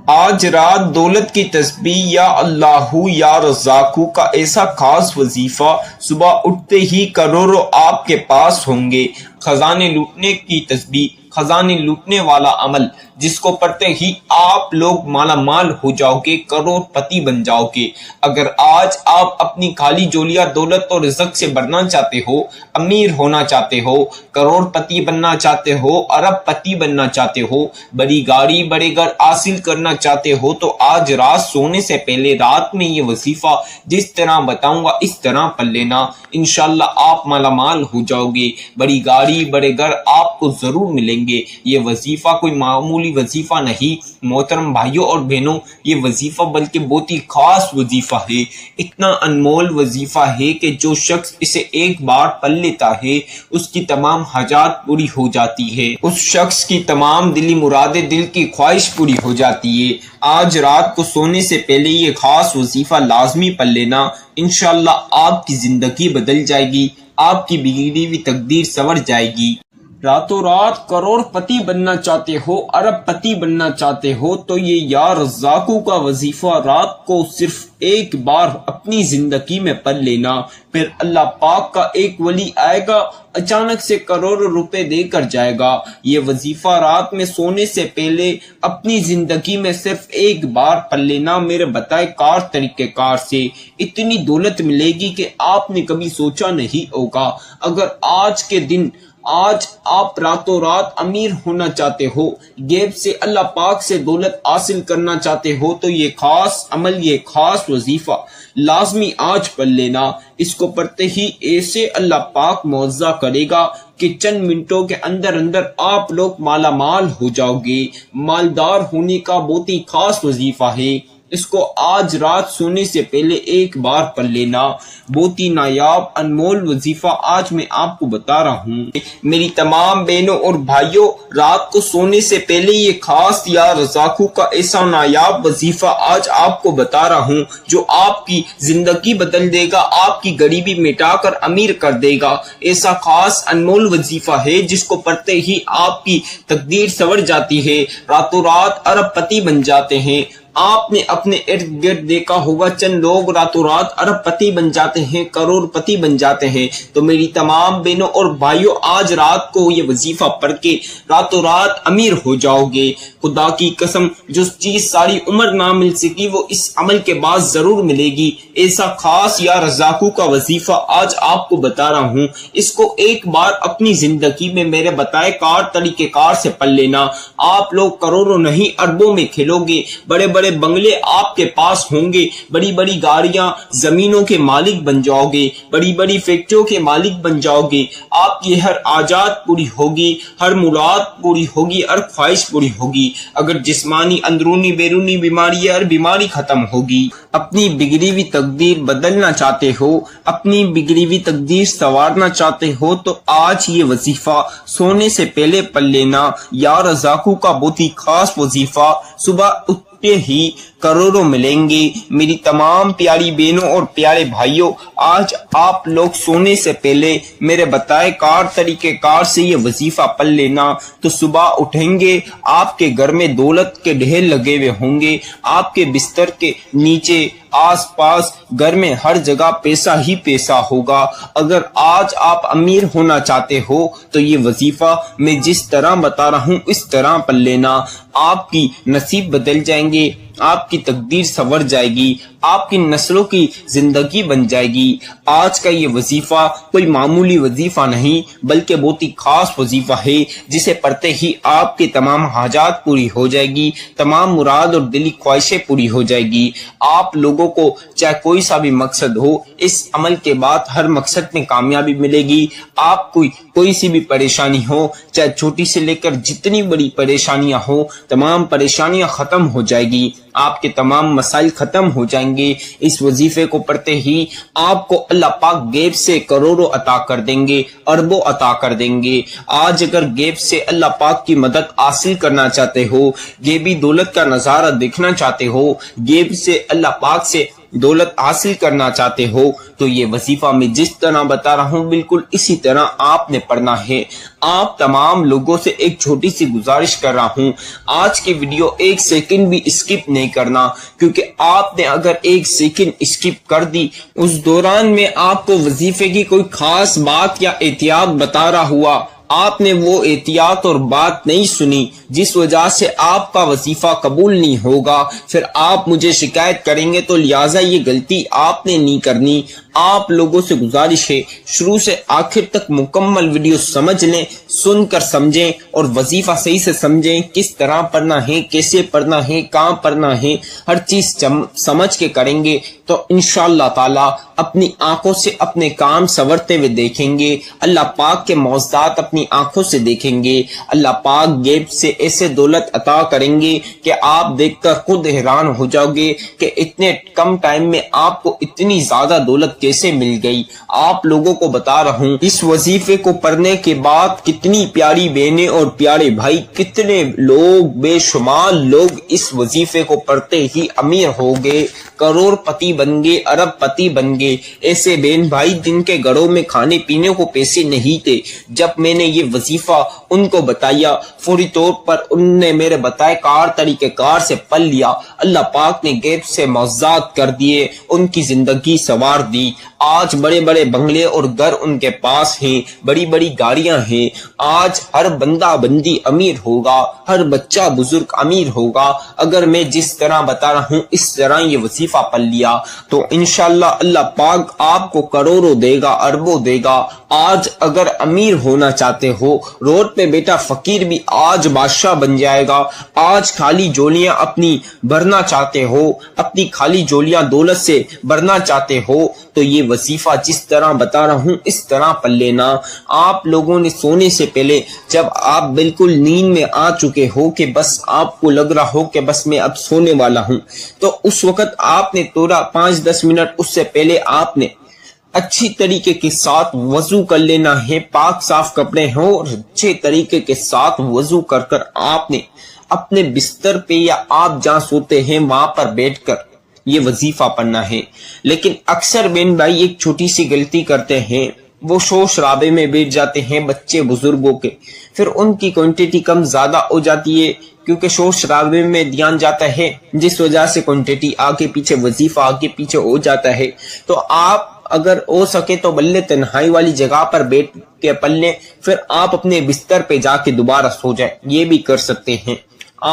آج رات دولت کی تسبیح یا اللہ یا رزاقو کا ایسا خاص وظیفہ صبح اٹھتے ہی کروڑوں آپ کے پاس ہوں گے۔ خزانے لوٹنے کی تسبیح، خزانے لوٹنے والا عمل جس کو پڑھتے ہی آپ لوگ مالا مال ہو جاؤ گے، کروڑ پتی بن جاؤ گے۔ اگر آج آپ اپنی خالی جولیاں دولت اور رزق سے بھرنا چاہتے ہو، امیر ہونا چاہتے ہو، کروڑ پتی بننا چاہتے ہو، ارب پتی بننا چاہتے ہو، بڑی گاڑی بڑے گھر حاصل کرنا چاہتے ہو، تو آج رات سونے سے پہلے رات میں یہ وظیفہ جس طرح بتاؤں گا اس طرح پڑھ لینا، انشاءاللہ آپ مالا مال ہو جاؤ گے، بڑی گاڑی بڑے گھر آپ کو ضرور ملیں گے۔ یہ وظیفہ کوئی معمولی وظیفہ نہیں محترم بھائیوں اور بہنوں، یہ وظیفہ بلکہ بہت ہی خاص وظیفہ ہے، اتنا انمول وظیفہ ہے کہ جو شخص اسے ایک بار پڑھ لیتا ہے اس کی تمام حاجات پوری ہو جاتی ہے، اس شخص کی تمام دلی مرادیں، دل کی خواہش پوری ہو جاتی ہے۔ آج رات کو سونے سے پہلے یہ خاص وظیفہ لازمی پڑھ لینا، انشاءاللہ آپ کی زندگی بدل جائے گی، آپ کی بگڑی ہوئی تقدیر سنور جائے گی۔ راتوں رات کروڑ پتی بننا چاہتے ہو، ارب پتی بننا چاہتے ہو، تو یہ یا رزاقو کا وظیفہ رات کو صرف ایک بار اپنی زندگی میں پڑھ لینا، پھر اللہ پاک کا ایک ولی آئے گا، اچانک سے کروڑوں روپے دے کر جائے گا۔ یہ وظیفہ رات میں سونے سے پہلے اپنی زندگی میں صرف ایک بار پڑھ لینا، میرے بتائے کار طریقہ کار سے اتنی دولت ملے گی کہ آپ نے کبھی سوچا نہیں ہوگا۔ اگر آج کے دن آج آپ راتوں رات امیر ہونا چاہتے ہو، غیب سے اللہ پاک سے دولت حاصل کرنا چاہتے ہو، تو یہ خاص عمل، یہ خاص وظیفہ لازمی آج پڑھ لینا۔ اس کو پڑھتے ہی ایسے اللہ پاک معاوضہ کرے گا کہ چند منٹوں کے اندر اندر آپ لوگ مالا مال ہو جاؤ گے۔ مالدار ہونے کا بہت ہی خاص وظیفہ ہے، اس کو آج رات سونے سے پہلے ایک بار پڑھ لینا۔ بہت ہی نایاب انمول وظیفہ آج میں آپ کو بتا رہا ہوں۔ میری تمام بہنوں اور بھائیوں، رات کو سونے سے پہلے یہ خاص یا رزاقو کا ایسا نایاب وظیفہ آج آپ کو بتا رہا ہوں جو آپ کی زندگی بدل دے گا، آپ کی غریبی مٹا کر امیر کر دے گا۔ ایسا خاص انمول وظیفہ ہے جس کو پڑھتے ہی آپ کی تقدیر سنور جاتی ہے، راتوں رات ارب پتی بن جاتے ہیں۔ آپ نے اپنے ارد گرد دیکھا ہوگا چند لوگ راتوں رات ارب پتی بن جاتے ہیں، کروڑ پتی بن جاتے ہیں۔ تو میری تمام بہنوں اور بھائیوں، آج رات کو یہ وظیفہ پڑھ کے راتوں رات امیر ہو جاؤ گے۔ خدا کی قسم، جو چیز ساری عمر نہ مل سکی وہ اس عمل کے بعد ضرور ملے گی۔ ایسا خاص یا رزاقو کا وظیفہ آج آپ کو بتا رہا ہوں، اس کو ایک بار اپنی زندگی میں میرے بتائے کار طریقہ کار سے پڑھ لینا، آپ لوگ کروڑوں نہیں اربوں میں کھیلو گے، بڑے بڑے بنگلے آپ کے پاس ہوں گے، بڑی بڑی گاڑیاں، زمینوں کے مالک بن جاؤ گے، بڑی بڑی فیکٹریوں کے مالک بن جاؤ گے، آپ کی ہر حاجات پوری ہوگی، ہر مراد پوری ہوگی، ہر خواہش پوری ہوگی۔ اگر جسمانی اندرونی بیرونی بیماری، ہر بیماری ختم ہوگی۔ اپنی بگڑی ہوئی تقدیر بدلنا چاہتے ہو، اپنی بگڑی ہوئی تقدیر سنوارنا چاہتے ہو، تو آج یہ وظیفہ سونے سے پہلے پڑھ لینا، یا رزاقو کا بہت ہی خاص وظیفہ صبح ہی کروڑوں ملیں گے۔ میری تمام پیاری بہنوں اور پیارے بھائیوں، آج آپ لوگ سونے سے پہلے میرے بتائے کار طریقہ کار سے یہ وظیفہ پڑھ لینا، تو صبح اٹھیں گے آپ کے گھر میں دولت کے ڈھیر لگے ہوئے ہوں گے، آپ کے بستر کے نیچے آس پاس گھر میں ہر جگہ پیسہ ہی پیسہ ہوگا۔ اگر آج آپ امیر ہونا چاہتے ہو تو یہ وظیفہ میں جس طرح بتا رہا ہوں اس طرح پڑھ لینا، آپ کی نصیب بدل جائیں گے، آپ کی تقدیر سنور جائے گی، آپ کی نسلوں کی زندگی بن جائے گی۔ آج کا یہ وظیفہ کوئی معمولی وظیفہ نہیں بلکہ بہت ہی خاص وظیفہ ہے، جسے پڑھتے ہی آپ کی تمام حاجات پوری ہو جائے گی، تمام مراد اور دلی خواہشیں پوری ہو جائے گی۔ آپ لوگوں کو چاہے کوئی سا بھی مقصد ہو، اس عمل کے بعد ہر مقصد میں کامیابی ملے گی۔ آپ کوئی سی بھی پریشانی ہو، چاہے چھوٹی سے لے کر جتنی بڑی پریشانیاں ہو، تمام پریشانیاں ختم ہو جائے گی، آپ کے تمام مسائل ختم ہو جائیں گے۔ اس وظیفے کو پڑھتے ہی آپ کو اللہ پاک غیب سے کروڑوں عطا کر دیں گے، اربوں عطا کر دیں گے۔ آج اگر غیب سے اللہ پاک کی مدد حاصل کرنا چاہتے ہو، غیبی دولت کا نظارہ دیکھنا چاہتے ہو، غیب سے اللہ پاک سے دولت حاصل کرنا چاہتے ہو تو یہ وظیفہ میں جس طرح بتا رہا ہوں بالکل اسی طرح آپ نے پڑھنا ہے۔ آپ تمام لوگوں سے ایک چھوٹی سی گزارش کر رہا ہوں، آج کی ویڈیو ایک سیکنڈ بھی اسکپ نہیں کرنا، کیونکہ آپ نے اگر ایک سیکنڈ اسکپ کر دی، اس دوران میں آپ کو وظیفے کی کوئی خاص بات یا احتیاط بتا رہا ہوا، آپ نے وہ احتیاط اور بات نہیں سنی جس وجہ سے آپ کا وظیفہ قبول نہیں ہوگا، پھر آپ مجھے شکایت کریں گے، تو لہٰذا یہ غلطی آپ نے نہیں کرنی۔ آپ لوگوں سے گزارش ہے شروع سے آخر تک مکمل ویڈیو سمجھ لیں، سن کر سمجھیں اور وظیفہ صحیح سے سمجھیں، کس طرح پڑھنا ہے، کیسے پڑھنا ہے، کہاں پڑھنا ہے، ہر چیز سمجھ کے کریں گے تو انشاءاللہ تعالی اپنی آنکھوں سے اپنے کام سنورتے ہوئے دیکھیں گے، اللہ پاک کے معجزات اپنی آنکھوں سے دیکھیں گے، اللہ پاک غیب سے ایسے دولت عطا کریں گے کہ آپ دیکھ کر خود حیران ہو جاؤ گے کہ اتنے کم ٹائم میں آپ کو اتنی زیادہ دولت کیسے مل گئی۔ آپ لوگوں کو بتا رہا ہوں اس وظیفے کو پڑھنے کے بعد کتنی پیاری بہنیں اور پیارے بھائی، کتنے لوگ، بے شمار لوگ اس وظیفے کو پڑھتے ہی امیر ہو گئے، کروڑ پتی بن گئے، ارب پتی بن گئے۔ ایسے بہن بھائی جن کے گھروں میں کھانے پینے کو پیسے نہیں تھے، جب میں نے یہ وظیفہ ان کو بتایا فوری طور پر انہوں نے میرے بتائے طریقہ کار سے پڑھ لیا، اللہ پاک نے غیب سے معجزات کر دیے، ان کی زندگی سنوار دی۔ آج بڑے بڑے بنگلے اور گھر ان کے پاس ہیں، بڑی بڑی گاڑیاں ہیں، آج ہر بندہ بندی امیر ہوگا، ہر بچہ بزرگ امیر ہوگا اگر میں جس طرح بتا رہا ہوں اس طرح یہ وظیفہ پڑھ لیا تو انشاءاللہ اللہ پاک آپ کو کروڑوں دے گا، اربوں دے گا۔ آج اگر امیر ہونا چاہتے ہو، روڈ پہ بیٹا فقیر بھی آج بادشاہ بن جائے گا۔ آج خالی جولیاں اپنی بھرنا چاہتے ہو، اپنی خالی جولیاں دولت سے بھرنا چاہتے ہو تو یہ وظیفہ جس طرح بتا رہا ہوں اس طرح پڑھ لینا۔ آپ لوگوں نے سونے سے پہلے جب آپ بالکل نیند میں آ چکے ہو کہ بس آپ کو لگ رہا ہو کہ بس میں اب سونے والا ہوں، تو اس وقت آپ نے تھوڑا 5-10 منٹ اس سے پہلے آپ نے اچھی طریقے کے ساتھ وضو کر لینا ہے، پاک صاف کپڑے ہوں اور اچھے طریقے کے ساتھ وضو کر کر آپ نے اپنے بستر پہ یا آپ جہاں سوتے ہیں وہاں پر بیٹھ کر یہ وظیفہ پڑھنا ہے۔ لیکن اکثر بہن بھائی ایک چھوٹی سی غلطی کرتے ہیں، وہ شور شرابے میں بیٹھ جاتے ہیں بچے بزرگوں کے، پھر ان کی کوانٹٹی کم زیادہ ہو جاتی ہے کیونکہ شور شرابے میں دھیان جاتا ہے، جس وجہ سے کوانٹٹی آگے پیچھے وظیفہ آگے پیچھے ہو جاتا ہے۔ تو آپ اگر ہو سکے تو بلے تنہائی والی جگہ پر بیٹھ کے پڑھ لیں، پھر آپ اپنے بستر پہ جا کے دوبارہ سو جائیں، یہ بھی کر سکتے ہیں۔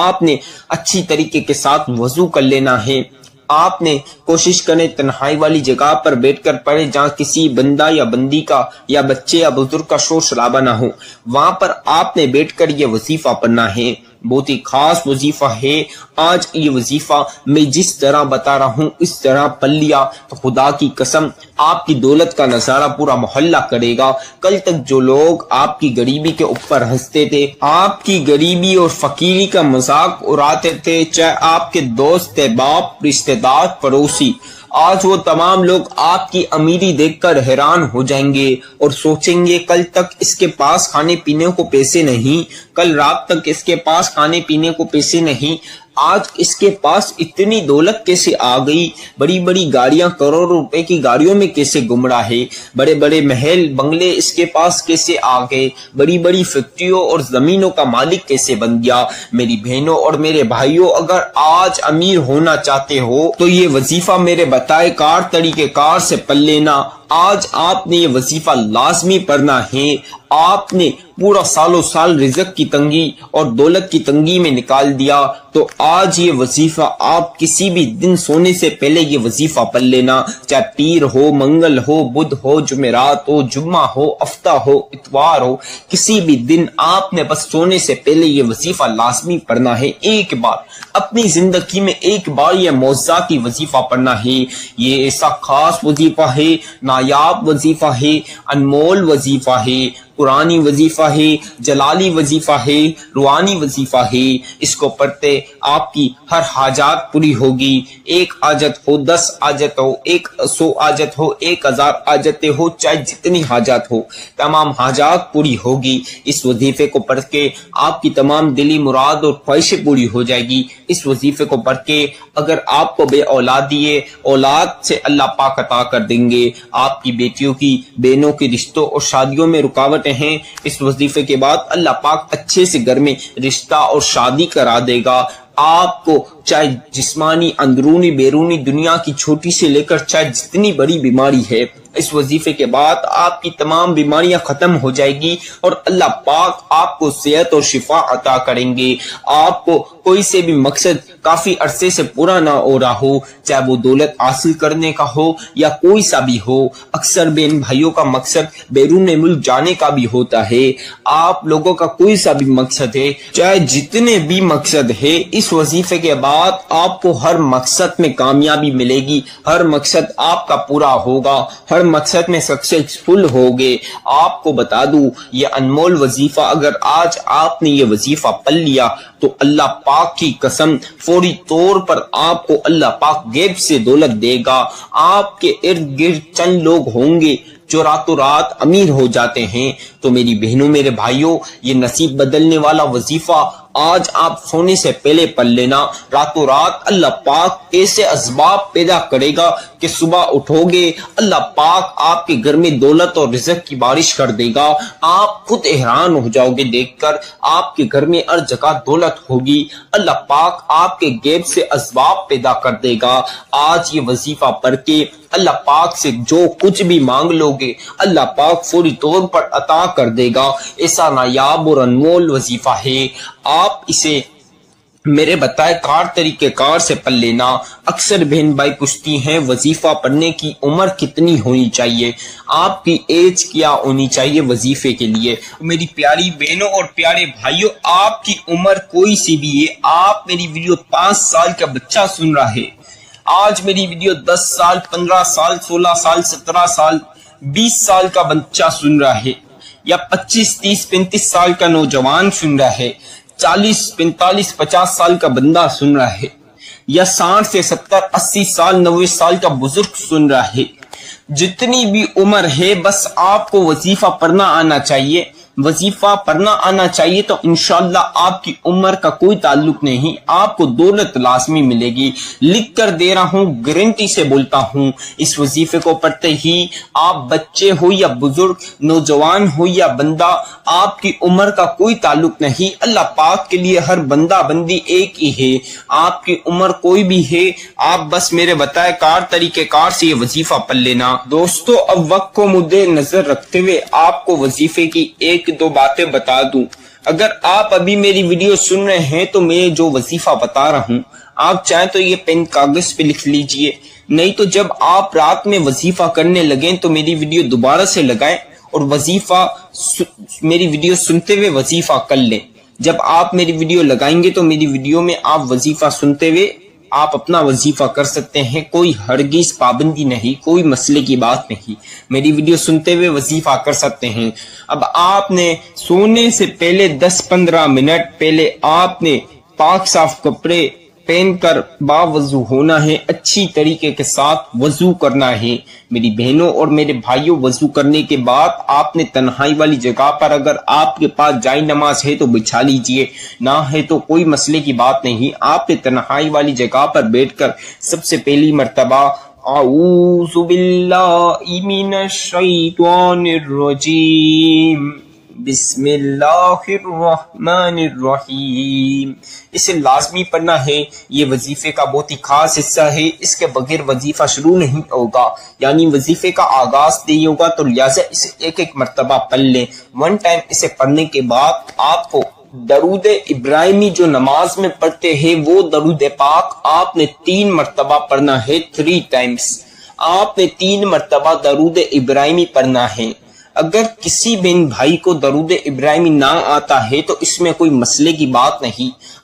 آپ نے اچھی طریقے کے ساتھ وضو کر لینا ہے، آپ نے کوشش کریں تنہائی والی جگہ پر بیٹھ کر پڑھیں جہاں کسی بندہ یا بندی کا یا بچے یا بزرگ کا شور شرابہ نہ ہو، وہاں پر آپ نے بیٹھ کر یہ وظیفہ پڑھنا ہے۔ بہت ہی خاص وظیفہ ہے، آج یہ وظیفہ میں جس طرح بتا رہا ہوں اس طرح پڑھ لیا تو خدا کی قسم آپ کی دولت کا نظارہ پورا محلہ کرے گا۔ کل تک جو لوگ آپ کی غریبی کے اوپر ہنستے تھے، آپ کی غریبی اور فقیری کا مذاق اڑاتے تھے، چاہے آپ کے دوست، باپ، رشتہ دار، پڑوسی، آج وہ تمام لوگ آپ کی امیری دیکھ کر حیران ہو جائیں گے اور سوچیں گے کل تک اس کے پاس کھانے پینے کو پیسے نہیں، کل رات تک اس کے پاس کھانے پینے کو پیسے نہیں، آج اس کے پاس اتنی دولت کیسے آ گئی، بڑی بڑی گاڑیاں، کروڑ روپے کی گاڑیوں میں کیسے گھوم رہا ہے، بڑے بڑے محل بنگلے اس کے پاس کیسے آ گئے، بڑی بڑی فیکٹریوں اور زمینوں کا مالک کیسے بن گیا۔ میری بہنوں اور میرے بھائیوں، اگر آج امیر ہونا چاہتے ہو تو یہ وظیفہ میرے بتائے طریقہ کار سے پڑھ لینا۔ آج آپ نے یہ وظیفہ لازمی پڑھنا ہے۔ آپ نے پورا سال و سال رزق کی تنگی اور دولت کی تنگی میں نکال دیا، تو آج یہ وظیفہ آپ کسی بھی دن سونے سے پہلے یہ وظیفہ پڑھ لینا، چاہے پیر ہو، منگل ہو، بدھ ہو، جمعرات ہو، جمعہ ہو، ہفتہ ہو، اتوار ہو، کسی بھی دن آپ نے بس سونے سے پہلے یہ وظیفہ لازمی پڑھنا ہے۔ ایک بار اپنی زندگی میں ایک بار یہ معجزاتی وظیفہ پڑھنا ہے۔ یہ ایسا خاص وظیفہ ہے، نایاب وظیفہ ہے، انمول وظیفہ ہے۔ قرآنی وظیفہ ہے، جلالی وظیفہ ہے، روحانی وظیفہ ہے۔ اس کو پڑھتے آپ کی ہر حاجات پوری ہوگی۔ 1 حاجت ہو، 10 حاجت ہو، 100 حاجت ہو، 1000 حاجتیں ہو، چاہے جتنی حاجات ہو، تمام حاجات پوری ہوگی۔ اس وظیفے کو پڑھ کے آپ کی تمام دلی مراد اور خواہشیں پوری ہو جائے گی۔ اس وظیفے کو پڑھ کے اگر آپ کو بے اولاد دیے، اولاد سے اللہ پاک عطا کر دیں گے۔ آپ کی بیٹیوں کی، بہنوں کی رشتوں اور شادیوں میں رکاوٹیں ہیں، اس وظیفے کے بعد اللہ پاک اچھے سے گھر میں رشتہ اور شادی کرا دے گا۔ آپ کو چاہے جسمانی، اندرونی، بیرونی دنیا کی چھوٹی سے لے کر چاہے جتنی بڑی بیماری ہے، اس وظیفے کے بعد آپ کی تمام بیماریاں ختم ہو جائے گی اور اللہ پاک آپ کو صحت اور شفا عطا کریں گے۔ آپ کو کوئی سے بھی مقصد کافی عرصے سے پورا نہ ہو رہا ہو، چاہے وہ دولت حاصل کرنے کا ہو یا کوئی سا بھی ہو۔ اکثر بہن بھائیوں کا مقصد بیرون ملک جانے کا بھی ہوتا ہے۔ آپ لوگوں کا کوئی سا بھی مقصد ہے، چاہے جتنے بھی مقصد ہے، اس وظیفے کے بعد آپ کو ہر مقصد میں کامیابی ملے گی، ہر مقصد آپ کا پورا ہوگا، ہر مقصد میں سکسیسفل ہوگے۔ آپ کو بتا دوں یہ انمول وظیفہ اگر آج آپ نے یہ وظیفہ پڑھ لیا تو اللہ پاک کی قسم فوری طور پر آپ کو اللہ پاک غیب سے دولت دے گا۔ آپ کے ارد گرد چند لوگ ہوں گے جو راتوں رات امیر ہو جاتے ہیں، تو میری بہنوں، میرے بھائیوں، یہ نصیب بدلنے والا وظیفہ آج آپ سونے سے پہلے پڑھ لینا۔ راتوں رات اللہ پاک ایسے اسباب پیدا کرے گا کہ صبح اٹھو گے، اللہ پاک آپ کے گھر میں دولت اور رزق کی بارش کر دے گا۔ آپ خود حیران ہو جاؤ گے دیکھ کر، آپ کے گھر میں ہر جگہ دولت ہوگی۔ اللہ پاک آپ کے غیب سے اسباب پیدا کر دے گا۔ آج یہ وظیفہ پڑھ کے اللہ پاک سے جو کچھ بھی مانگ لو گے، اللہ پاک فوری طور پر عطا کر دے گا۔ ایسا نایاب اور انمول وظیفہ ہے، آپ اسے میرے بتائے طریقہ کار سے پڑھ لینا۔ اکثر بہن بھائی پوچھتی ہیں وظیفہ پڑھنے کی عمر کتنی ہونی چاہیے، آپ کی ایج کیا ہونی چاہیے وظیفے کے لیے۔ میری پیاری بہنوں اور پیارے بھائیوں، آپ کی عمر کوئی سی بھی ہے، آپ میری ویڈیو 5 سال کا بچہ سن رہا ہے، آج میری ویڈیو 10 سال، 15 سال، 16 سال، 17 سال، 20 سال کا بچہ سن رہا ہے، یا 25، 30، 35 سال کا نوجوان سن رہا ہے، 40، 45، 50 سال کا بندہ سن رہا ہے، یا 60 سے 70، 80 سال، 90 سال کا بزرگ سن رہا ہے۔ جتنی بھی عمر ہے، بس آپ کو وظیفہ پڑھنا آنا چاہیے۔ وظیفہ پڑھنا آنا چاہیے تو انشاءاللہ آپ کی عمر کا کوئی تعلق نہیں، آپ کو دولت لازمی ملے گی۔ لکھ کر دے رہا ہوں، گارنٹی سے بولتا ہوں، اس وظیفے کو پڑھتے ہی آپ بچے ہو یا بزرگ، نوجوان ہو یا بندہ، آپ کی عمر کا کوئی تعلق نہیں۔ اللہ پاک کے لیے ہر بندہ بندی ایک ہی ہے، آپ کی عمر کوئی بھی ہے، آپ بس میرے بتائے طریقہ کار سے یہ وظیفہ پڑھ لینا۔ دوستو، اب وقت کو مدِ نظر رکھتے ہوئے آپ کو وظیفے کی ایک دو باتیں بتا دوں۔ اگر آپ ابھی میری ویڈیو سن رہے ہیں تو میں جو وظیفہ بتا رہا ہوں، آپ چاہیں تو یہ پین کاغذ پہ لکھ لیجئے، نہیں تو جب آپ رات میں وظیفہ کرنے لگیں تو میری ویڈیو دوبارہ سے لگائیں اور میری ویڈیو سنتے ہوئے وظیفہ کر لیں۔ جب آپ میری ویڈیو لگائیں گے تو میری ویڈیو میں آپ وظیفہ سنتے ہوئے آپ اپنا وظیفہ کر سکتے ہیں، کوئی ہرگز پابندی نہیں، کوئی مسئلے کی بات نہیں، میری ویڈیو سنتے ہوئے وظیفہ کر سکتے ہیں۔ اب آپ نے سونے سے پہلے 10-15 منٹ پہلے آپ نے پاک صاف کپڑے پہن کر باوضو ہونا ہے، اچھی طریقے کے ساتھ وضو کرنا ہے۔ میری بہنوں اور میرے بھائیوں، وضو کرنے کے بعد آپ نے تنہائی والی جگہ پر اگر آپ کے پاس جائے نماز ہے تو بچھا لیجئے، نہ ہے تو کوئی مسئلے کی بات نہیں۔ آپ نے تنہائی والی جگہ پر بیٹھ کر سب سے پہلی مرتبہ اعوذ باللہ من الشیطان الرجیم بسم اللہ الرحمن الرحیم، اسے لازمی پڑھنا ہے۔ یہ وظیفے کا بہت ہی خاص حصہ ہے، اس کے بغیر وظیفہ شروع نہیں ہوگا، یعنی وظیفے کا آغاز نہیں ہوگا، تو لہٰذا اسے ایک مرتبہ پڑھ لیں۔ 1 ٹائم اسے پڑھنے کے بعد آپ کو درود ابراہیمی جو نماز میں پڑھتے ہیں وہ درود پاک آپ نے 3 مرتبہ پڑھنا ہے، 3 ٹائمز آپ نے 3 مرتبہ درود ابراہیمی پڑھنا ہے۔ اگر کسی بہن بھائی کو درود ابراہیمی نہ آتا ہے تو اس میں کوئی مسئلے کی بات نہیں،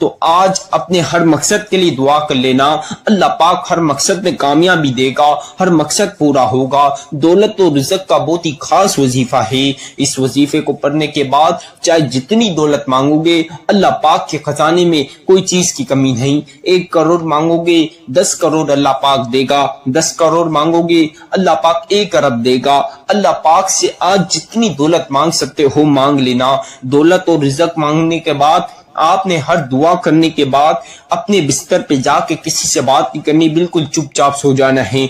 تو آج اپنے ہر مقصد کے لیے دعا کر لینا، اللہ پاک ہر مقصد میں کامیابی دے گا، ہر مقصد پورا ہوگا۔ دولت و رزق کا بہت ہی خاص وظیفہ ہے، اس وظیفے کو پڑھنے کے بعد چاہے جتنی دولت مانگو گے اللہ پاک کے خزانے میں کوئی چیز کی کمی نہیں۔ 1 کروڑ مانگو گے 10 کروڑ اللہ پاک دے گا، 10 کروڑ مانگو گے اللہ پاک 1 ارب دے گا۔ اللہ پاک سے آج جتنی دولت مانگ سکتے ہو مانگ لینا۔ دولت اور رزق مانگنے کے بعد آپ نے ہر دعا کرنے کے بعد اپنے بستر پہ جا کے کسی سے بات نہیں کرنی، بالکل چپ چاپ سو جانا ہے۔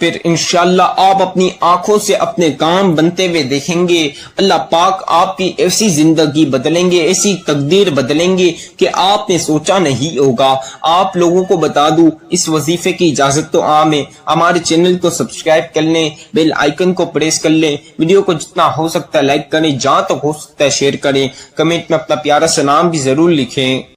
پھر انشاءاللہ آپ اپنی آنکھوں سے اپنے کام بنتے ہوئے دیکھیں گے، اللہ پاک آپ کی ایسی زندگی بدلیں گے، ایسی تقدیر بدلیں گے کہ آپ نے سوچا نہیں ہوگا۔ آپ لوگوں کو بتا دوں اس وظیفے کی اجازت تو عام ہے، ہمارے چینل کو سبسکرائب کر لیں، بیل آئیکن کو پریس کر لیں، ویڈیو کو جتنا ہو سکتا ہے لائک کریں، جہاں تک ہو سکتا ہے شیئر کریں، کمنٹ میں اپنا پیارا سا نام بھی ضرور لکھیں۔